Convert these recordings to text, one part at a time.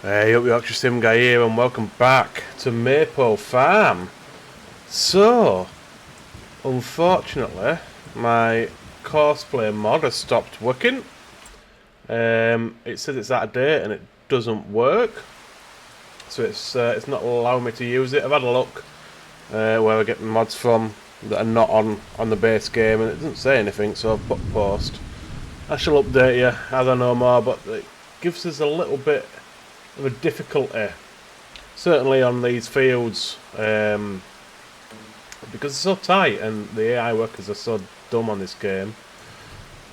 Hey, up Yorkshire Sim Guy here, and welcome back to Maypole Farm. So, unfortunately, my cosplay mod has stopped working. It says it's out of date and it doesn't work, so it's not allowing me to use it. I've had a look where I get the mods from that are not on the base game, and it doesn't say anything. So I've put post. I shall update you as I know more, but it gives us a little bit of a difficulty, certainly on these fields, because it's so tight and the AI workers are so dumb on this game.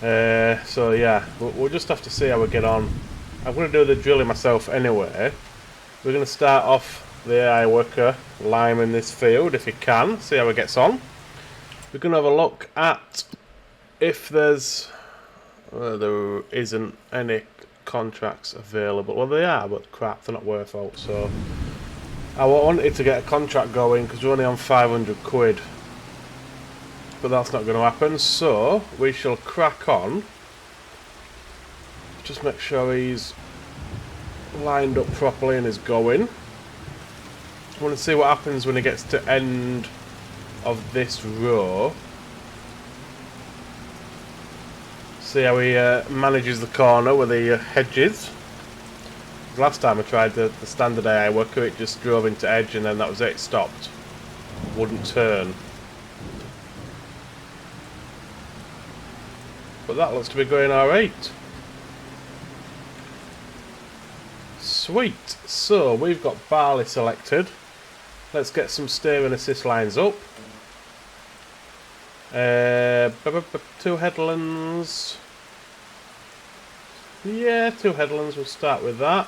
So yeah, we'll just have to see how we get on. I'm going to do the drilling myself anyway. We're going to start off the AI worker liming this field if he can, see how he gets on. We're going to have a look at if there isn't any contracts available. Well, they are, but crap, they're not worth out. So I wanted to get a contract going because we're only on 500 quid, but that's not going to happen. So we shall crack on. Just make sure he's lined up properly and is going. I want to see what happens when he gets to end of this row. See how he manages the corner with the hedges. Last time I tried the standard AI worker, it just drove into edge and then that was it, stopped. Wouldn't turn. But that looks to be going alright. Sweet. So we've got barley selected. Let's get some steer and assist lines up. 2 headlands. Yeah, 2 headlands. We'll start with that.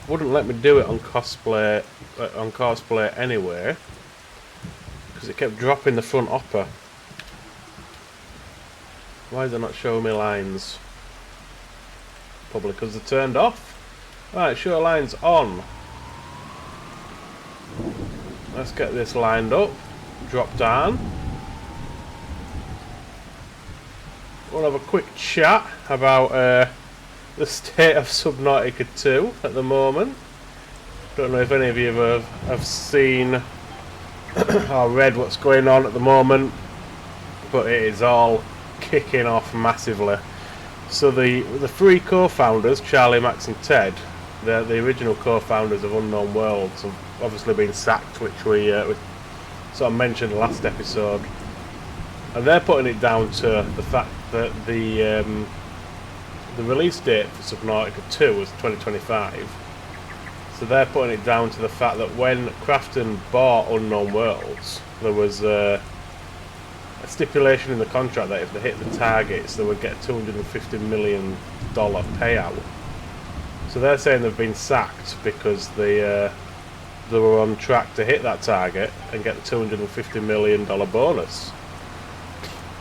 Wouldn't let me do it on cosplay anyway, because it kept dropping the front upper. Why is it not showing me lines? Probably because they're turned off. Right, show lines on. Let's get this lined up. Drop down. We'll have a quick chat about the state of Subnautica 2 at the moment. Don't know if any of you have seen or read what's going on at the moment, but it is all kicking off massively. So the 3 co-founders, Charlie, Max and Ted, they're the original co-founders of Unknown Worlds, have obviously been sacked, which we sort of mentioned last episode. And they're putting it down to the fact that the release date for Subnautica 2 was 2025. So they're putting it down to the fact that when Crafton bought Unknown Worlds, there was a stipulation in the contract that if they hit the targets, they would get a $250 million payout. So they're saying they've been sacked because they were on track to hit that target and get the $250 million bonus,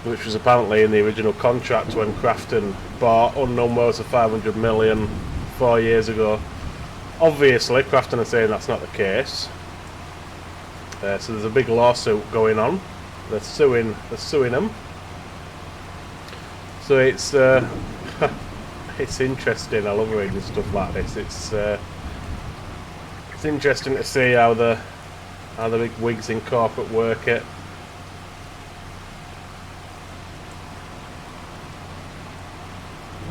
which was apparently in the original contract when Crafton bought Unknown Worlds for 500 million 4 years ago. Obviously, Crafton are saying that's not the case. So there's a big lawsuit going on. They're suing them. So it's it's interesting. I love reading stuff like this. It's interesting to see how the big wigs in corporate work it.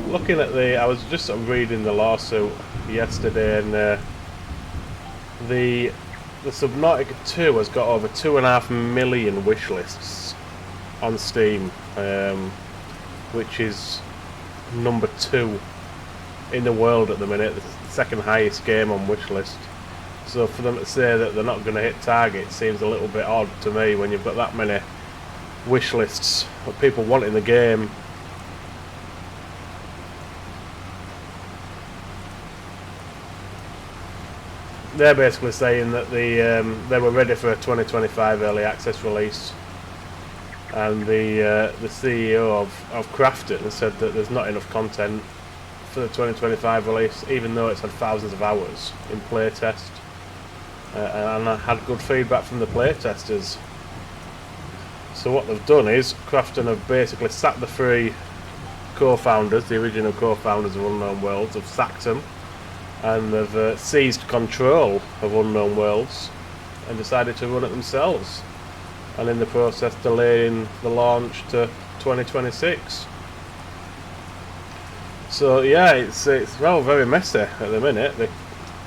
Looking at I was just sort of reading the lawsuit yesterday, and the Subnautica 2 has got over 2.5 million wish lists on Steam, which is number 2 in the world at the minute, the second highest game on wish list. So for them to say that they're not going to hit target seems a little bit odd to me when you've got that many wish lists of people wanting the game. They're basically saying that they were ready for a 2025 early access release, and the CEO of Crafton said that there's not enough content for the 2025 release, even though it's had thousands of hours in playtest, and I had good feedback from the playtesters. So what they've done is Crafton have basically sacked the 3 co-founders, the original co-founders of Unknown Worlds, have sacked them and they've seized control of Unknown Worlds and decided to run it themselves, and in the process delaying the launch to 2026. So yeah, it's well, very messy at the minute. The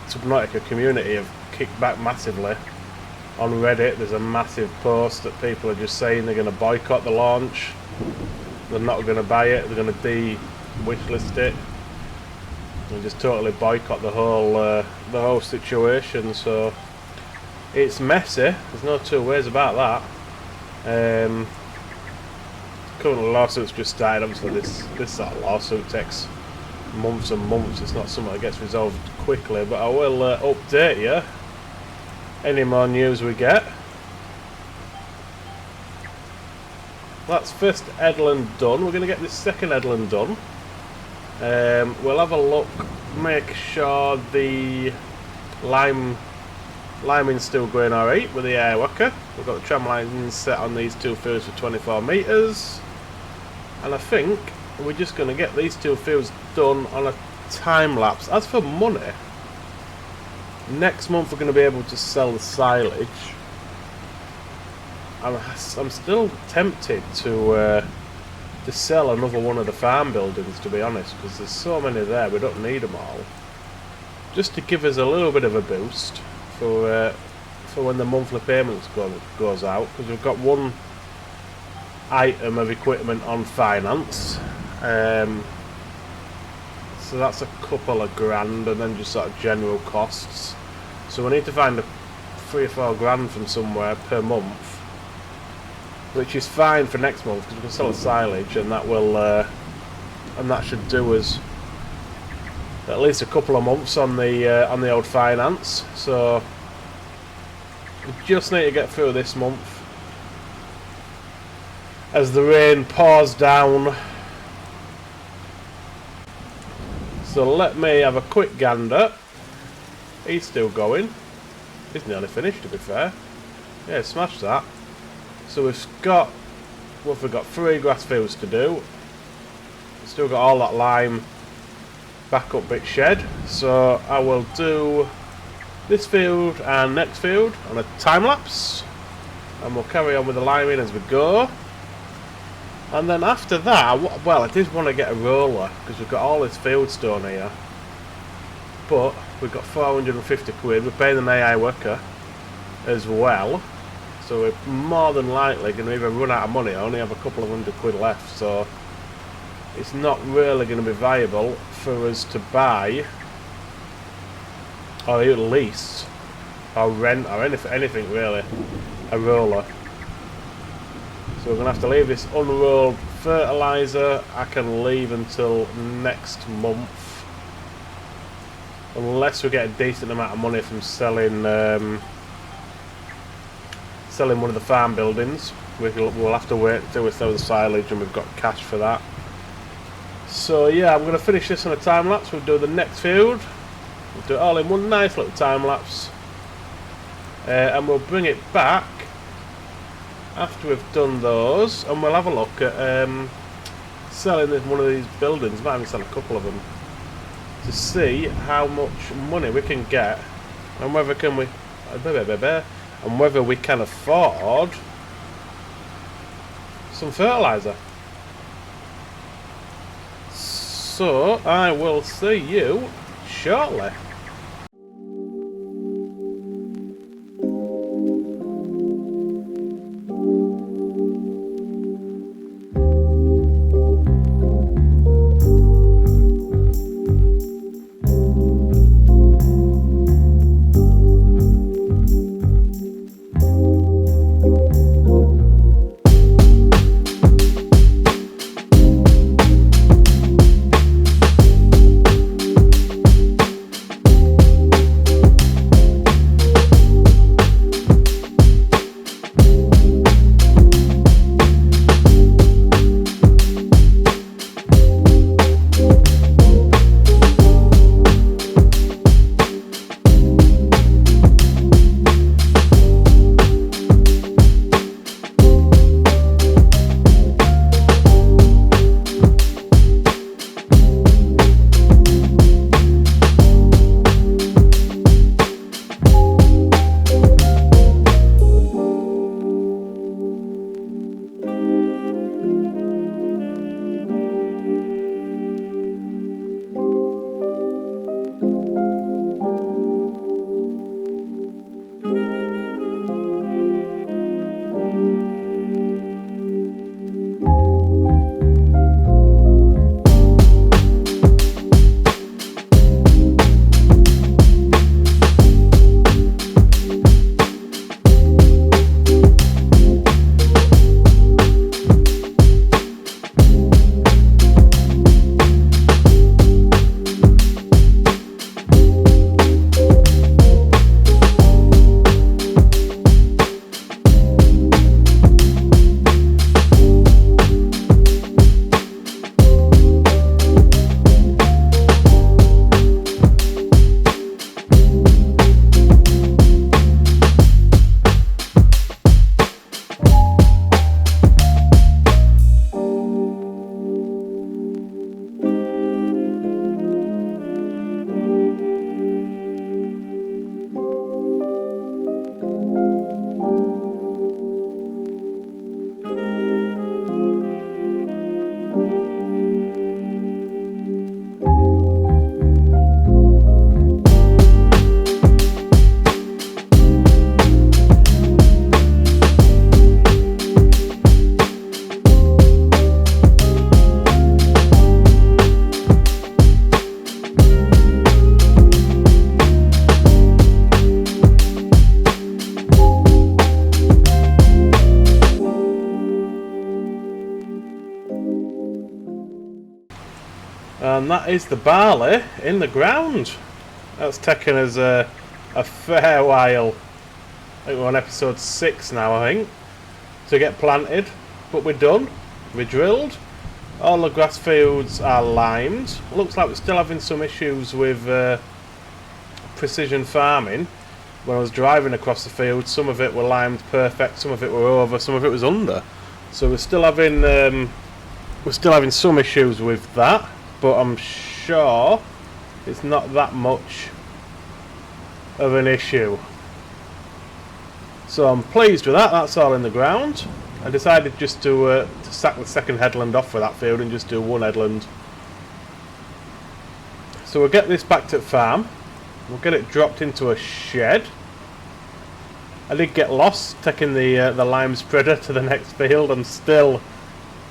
Subnautica community have kicked back massively. On Reddit there's a massive post that people are just saying they're going to boycott the launch, they're not going to buy it, they're going to de-wishlist it, and just totally boycott the whole situation. So it's messy, there's no two ways about that. Current lawsuit's just started. Obviously this sort of lawsuit takes months and months, it's not something that gets resolved quickly, but I will update you any more news we get. That's first headland done. We're going to get this second headland done. We'll have a look, make sure the liming's still going alright with the airworker. We've got the tram lines set on these two fields for 24 metres, and I think we're just going to get these two fields done on a time lapse. As for money, next month we're going to be able to sell the silage. I'm still tempted to sell another one of the farm buildings, to be honest, because there's so many there, we don't need them all. Just to give us a little bit of a boost for when the monthly payments goes out, because we've got one item of equipment on finance, so that's a couple of grand, and then just sort of general costs. So we need to find 3 or 4 grand from somewhere per month, which is fine for next month because we can sell the silage, and that will and that should do us at least a couple of months on the old finance. So we just need to get through this month as the rain pours down. So let me have a quick gander. He's still going. He's nearly finished, to be fair. Yeah, smashed that. So we've got 3 grass fields to do. We've still got all that lime back up bit shed. So I will do this field and next field on a time lapse, and we'll carry on with the liming as we go. And then after that, well, I did want to get a roller because we've got all this field stone here, but we've got 450 quid. We're paying an AI worker as well, so we're more than likely going to either run out of money or only have a couple of £100 left. So it's not really going to be viable for us to buy, or at least, or rent, or anything really, a roller. So we're going to have to leave this unrolled fertiliser. I can leave until next month, unless we get a decent amount of money from selling one of the farm buildings. We'll have to wait until we sell the silage and we've got cash for that. So yeah, I'm going to finish this on a time lapse. We'll do the next field. We'll do it all in one nice little time lapse, and we'll bring it back after we've done those, and we'll have a look at selling one of these buildings. Might even sell a couple of them to see how much money we can get, and whether we can afford some fertiliser. So I will see you shortly. And that is the barley in the ground. That's taken us a fair while. I think we're on episode 6 now, I think, to get planted. But we're done. We're drilled. All the grass fields are limed. Looks like we're still having some issues with precision farming. When I was driving across the field, some of it were limed perfect, some of it were over, some of it was under. So we're still having some issues with that, but I'm sure it's not that much of an issue. So I'm pleased with that. That's all in the ground. I decided just to sack the second headland off for that field and just do one headland. So we'll get this back to the farm. We'll get it dropped into a shed. I did get lost taking the lime spreader to the next field. I'm still,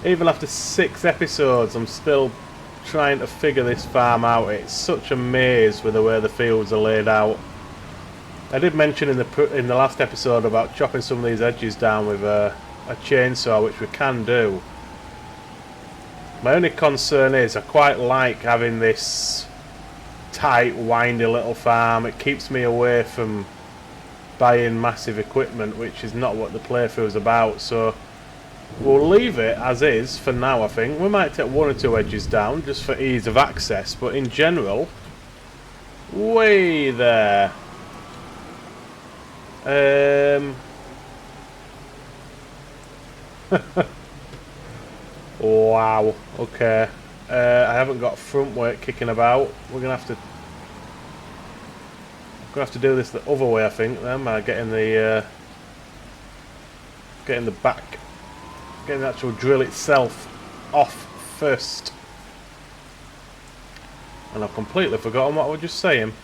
even after 6 episodes, I'm still trying to figure this farm out. It's such a maze with the way the fields are laid out. I did mention in the last episode about chopping some of these edges down with a chainsaw, which we can do. My only concern is I quite like having this tight, windy little farm. It keeps me away from buying massive equipment, which is not what the playthrough is about. So we'll leave it as is for now. I think we might take 1 or 2 edges down just for ease of access, but in general, way there. Wow. Okay. I haven't got front weight kicking about. We're gonna have to do this the other way, I think. Then getting the back, getting the actual drill itself off first. And I've completely forgotten what I was just saying.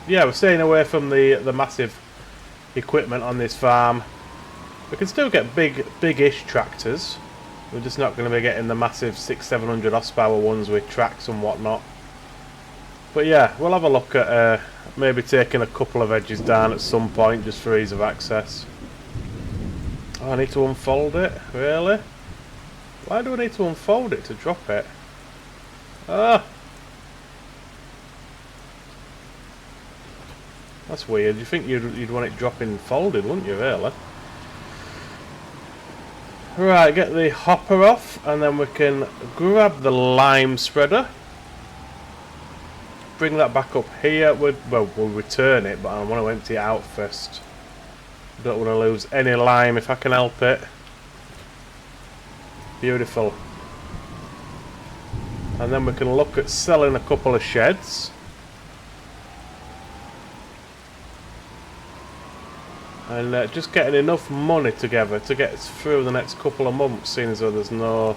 Yeah, we're staying away from the massive equipment on this farm. We can still get big-ish tractors. We're just not going to be getting the massive 600-700 horsepower ones with tracks and whatnot. But yeah, we'll have a look at maybe taking a couple of edges down at some point just for ease of access. Oh, I need to unfold it? Really? Why do I need to unfold it to drop it? Ah! That's weird. You think you'd want it dropping folded, wouldn't you, really? Right, get the hopper off, and then we can grab the lime spreader. Bring that back up here. We'll return it, but I want to empty it out first. Don't want to lose any lime if I can help it. Beautiful. And then we can look at selling a couple of sheds. And just getting enough money together to get us through the next couple of months, seeing as though there's no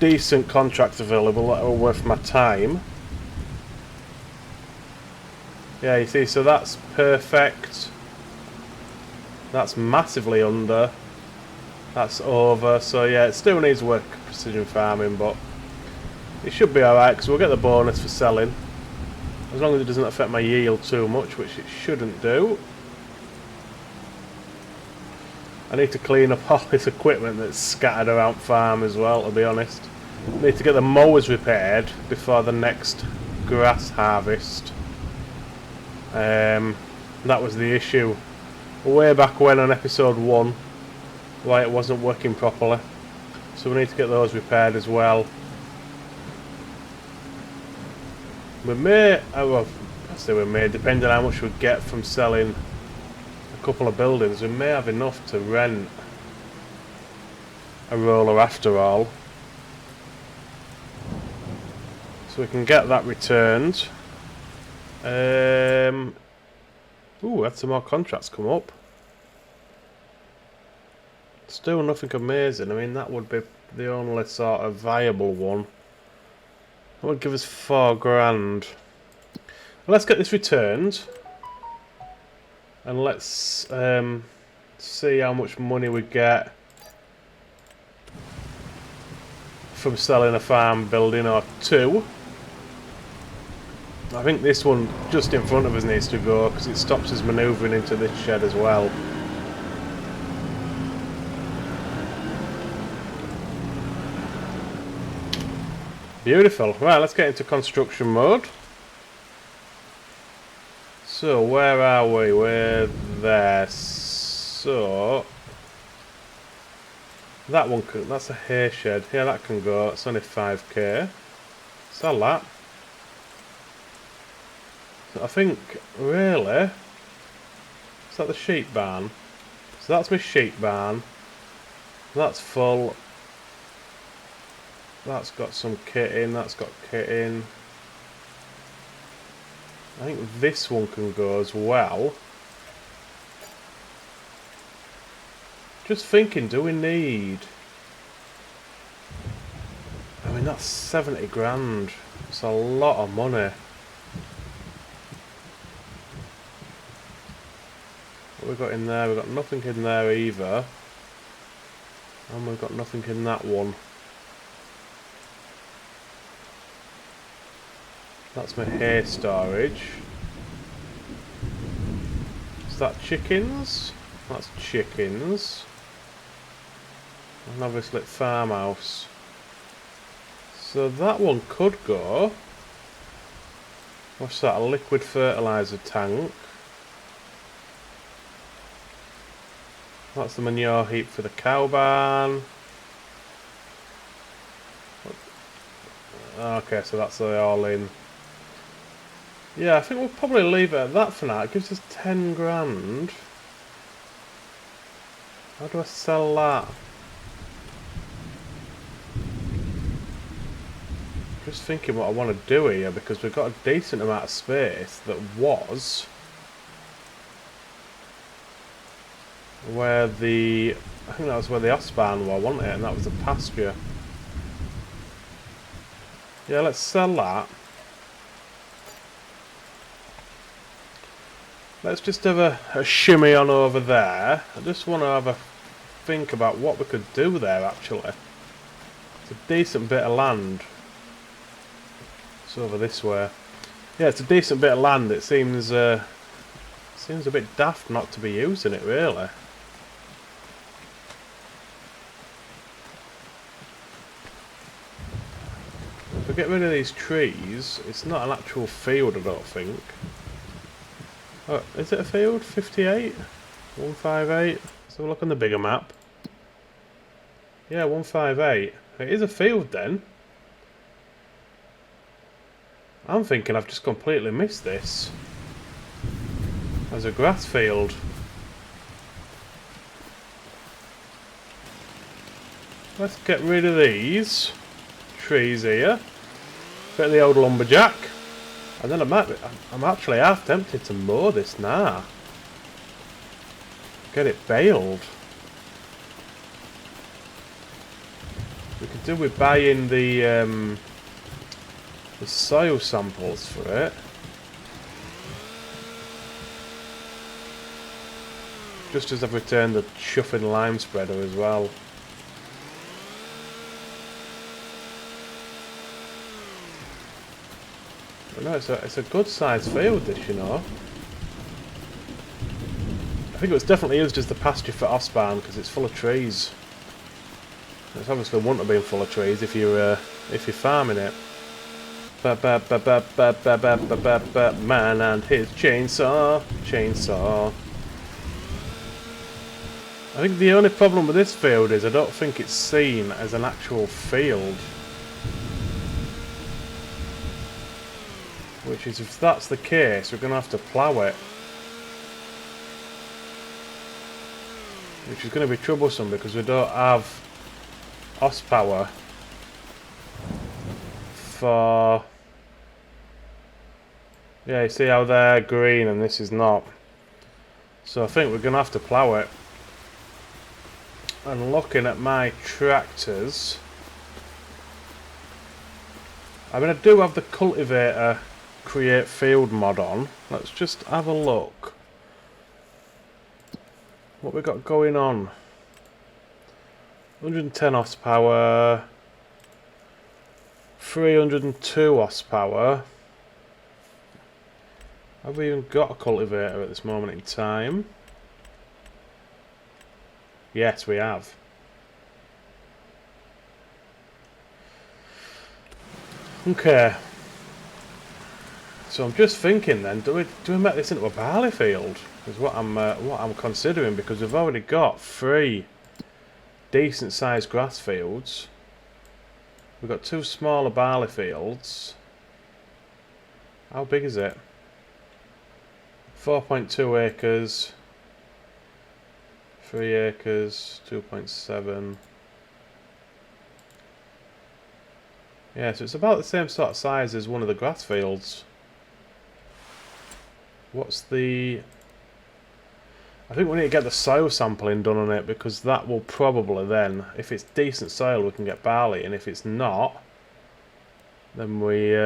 decent contracts available that are worth my time. Yeah, you see, so that's perfect. That's massively under. That's over. So yeah, it still needs work, precision farming, but it should be alright because we'll get the bonus for selling. As long as it doesn't affect my yield too much, which it shouldn't do. I need to clean up all this equipment that's scattered around farm as well, to be honest. I need to get the mowers repaired before the next grass harvest. That was the issue way back when on episode 1, why it wasn't working properly. So we need to get those repaired as well. We may, well, I say we may, depending on how much we get from selling a couple of buildings, we may have enough to rent a roller after all. So we can get that returned. Ooh, had some more contracts come up. Still nothing amazing. I mean, that would be the only sort of viable one. That would give us 4 grand. Let's get this returned. And let's see how much money we get from selling a farm building or 2. I think this one just in front of us needs to go because it stops us manoeuvring into this shed as well. Beautiful. Right, let's get into construction mode. So, where are we? We're there. So, that one can, that's a hay shed. Yeah, that can go. It's only 5k. Sell that. So I think, really, is that the sheep barn? So that's my sheep barn. That's full. That's got some kit in. That's got kit in. I think this one can go as well. Just thinking, do we need... I mean, that's 70 grand. It's a lot of money. What we got in there? We've got nothing in there either. And we've got nothing in that one. That's my hay storage. Is that chickens? That's chickens. And obviously farmhouse. So that one could go. What's that? A liquid fertiliser tank. That's the manure heap for the cow barn. Okay, so that's all in. Yeah, I think we'll probably leave it at that for now. It gives us 10 grand. How do I sell that? Just thinking what I want to do here, because we've got a decent amount of space that was where the... I think that was where the oss barn was, wasn't it? And that was the pasture. Yeah, let's sell that. Let's just have a shimmy on over there. I just want to have a think about what we could do there, actually. It's a decent bit of land. It's over this way. Yeah, it's a decent bit of land. It seems a bit daft not to be using it, really. If we get rid of these trees, it's not an actual field, I don't think. Oh, is it a field? 58? 158? Let's have a look on the bigger map. Yeah, 158. It is a field then. I'm thinking I've just completely missed this. There's a grass field. Let's get rid of these trees here. Bit of the old lumberjack. And then I'm actually half tempted to mow this now. Get it baled. We could do with buying the soil samples for it. Just as I've returned the chuffing lime spreader as well. But no, it's a good sized field, this, you know. I think it was definitely used as the pasture for oss barn because it's full of trees. It's obviously wouldn't have been full of trees if you're farming it. Man and his chainsaw. I think the only problem with this field is I don't think it's seen as an actual field. Which is, if that's the case, we're going to have to plough it. Which is going to be troublesome because we don't have horsepower for... Yeah, you see how they're green and this is not. So I think we're going to have to plough it. And looking at my tractors... I mean, I do have the cultivator create field mod on. Let's just have a look. What we got going on? 110 horsepower, 302 horsepower. Have we even got a cultivator at this moment in time? Yes, we have. Okay. So I'm just thinking then, do we make this into a barley field? Is what I'm considering, because we've already got 3 decent sized grass fields. We've got 2 smaller barley fields. How big is it? 4.2 acres. 3 acres, 2.7. Yeah, so it's about the same sort of size as one of the grass fields. What's the... I think we need to get the soil sampling done on it, because that will probably then, if it's decent soil, we can get barley, and if it's not, then we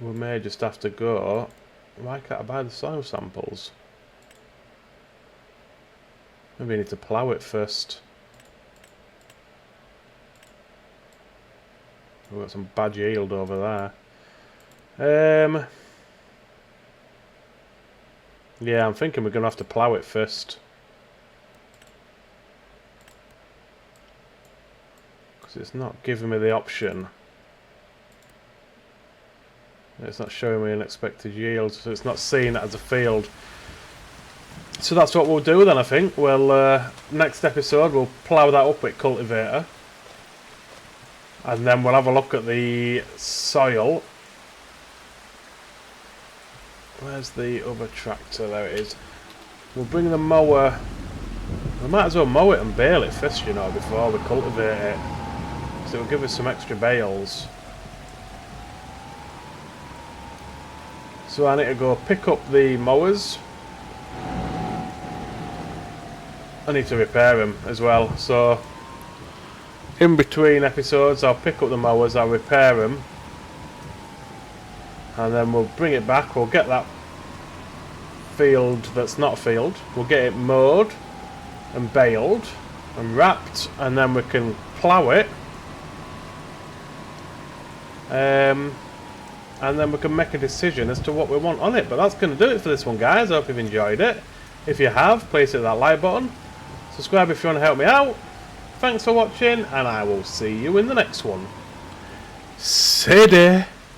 may just have to go... Why can't I buy the soil samples? Maybe I need to plough it first. We've got some bad yield over there. Yeah, I'm thinking we're going to have to plough it first. Because it's not giving me the option. It's not showing me an expected yield, so it's not seeing it as a field. So that's what we'll do then, I think. We'll, next episode, we'll plough that up with cultivator. And then we'll have a look at the soil. Where's the other tractor? There it is. We'll bring the mower. We might as well mow it and bale it first, you know, before we cultivate it. So it'll give us some extra bales. So I need to go pick up the mowers. I need to repair them as well. So in between episodes, I'll pick up the mowers, I'll repair them. And then we'll bring it back, we'll get that field that's not a field, we'll get it mowed and baled and wrapped, and then we can plough it. And then we can make a decision as to what we want on it. But that's going to do it for this one, guys. I hope you've enjoyed it. If you have, please hit that like button. Subscribe if you want to help me out. Thanks for watching, and I will see you in the next one. City.